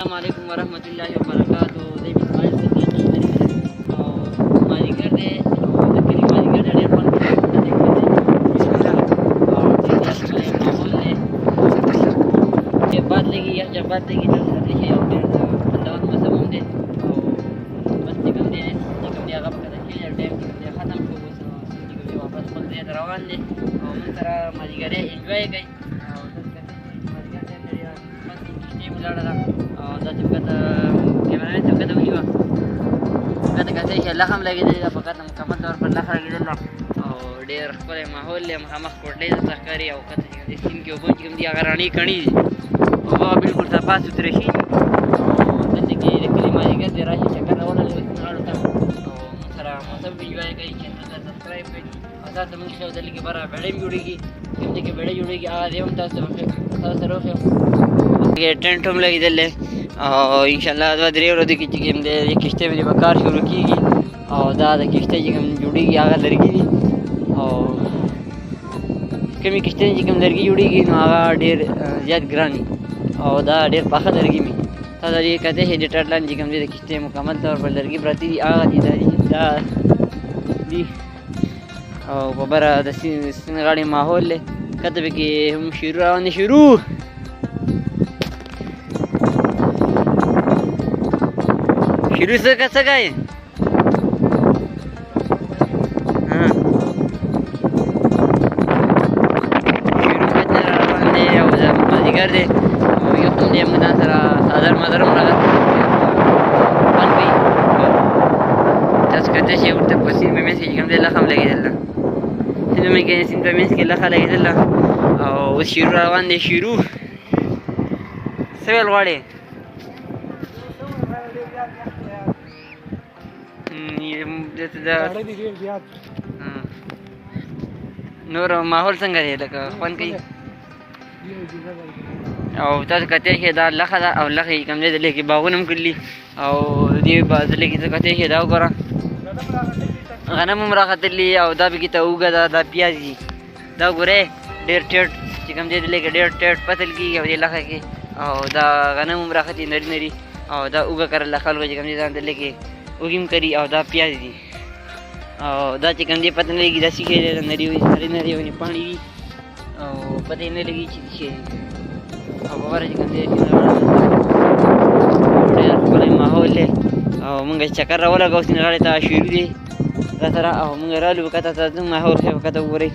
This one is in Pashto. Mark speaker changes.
Speaker 1: السلام علیکم ورحمۃ اللہ وبرکاتہ. دی اسماعیل صدیق او مازیګر دی او د کلي مازیګر دی. ډېر خوند کوي او ډېر ماحول دی. باد لګي یخ باد لګي تاسو او ډېر خوندور موسم هم دی او بس چې کوم دی هغه په کده کې ټایم کې ختم شو. اوس چې واپس خپل ځای ته روان دی او موږ سره مازیګر انجوای کوي او مازیګر ډېر کشتۍ ولاړه ده او دا چې کته کیمرمین صاحب کته ونیوه کته کته چې لخ هم لګېدلی ده په کته مکمل طور پر لخ لګېدل ده او ډېر ښکلی ماحول دی. مخامخ کوټلۍ درته ښکاري او کته چې کوم دی سیند کې اوبه چې کوم دي هغه رڼې کڼې دي. اوبه بلکل صفا سوترې شي او دلته کې د کلي مازیګر دی راشي چکر راوللی اوس غاړو ته او موږ سره موسم انجوای کوي. چینل ته سبسکرایب کړئ او تاسو موږ ښه دلته کې بره بیړۍ جوړېږي کوم ځای کې بیړۍ جوړېږي هغه دی هم تاسو سره وښیم. ټینټ هم لګېدل دی او انشاءالله دوه درې ورځې کې چې کوم دی د کښتۍ باندې به کار شروع کېږي او دا د کښتۍ چې کوم جوړېږي هغه لرګي دي او کومې کښتۍ چې کوم لرګي جوړېږي نو هغه ډېر زیات ګران وي او دا ډېر پاخه لرګي وي. تاسو دې کتلی شئ د ټټ لاندې چې کوم دی د کښتۍ مکمل طور پر لرګي پراته دي هغه دي دا دي او په بره د سیند غاړې ماحول دی. کته پکې هم شروع روان دی شروع څه کوې شروع کته را روان دی او دا مازیګر دی او یو هم دی موږ ځان سره څادر مادر هم راغلی خوند کوي. تاسو کتلی شئ ورته په سیند په منځ کې چې کوم دی لخ هم لګېدل ده. سیند په منځ کې لخه لګېدل ده او اوس شروع را روان دی شروع څه ویل غواړې نور ماحول څنګه دی لکه خوند کوي او تاسو کتلی شئ دا لخه ده او لخه چې کوم دی دلته کې باغونه هم کړلي او د دې دلته کې څه کتلی شئ دا وګوره غنم هم راختلي او دا پکې ته اوږه ده دا پیاز دي دا ګورئ ډېر ټیټ چې کوم دی دلته کې ډېر ټیټ پتل کېږي او دې لخه کې او دا غنم هم راختي نري نري او دا اوږه کرله خلکو چې کوم دی ځان دلته کې اوږې هم کري او دا پیاز دي او دا چې کوم دی پته نه لګي دا څه شی دی نري نري نري ونې پاڼې دي او پته یې نه لګي چې څه شی دی او په بره چې کوم دی ډېر ښکلی ماحول دی او موږ چکر راولګو سیند غاړې ته شروع دی را سره او موږ رالو کته ته ماحول ښه کته وګورئ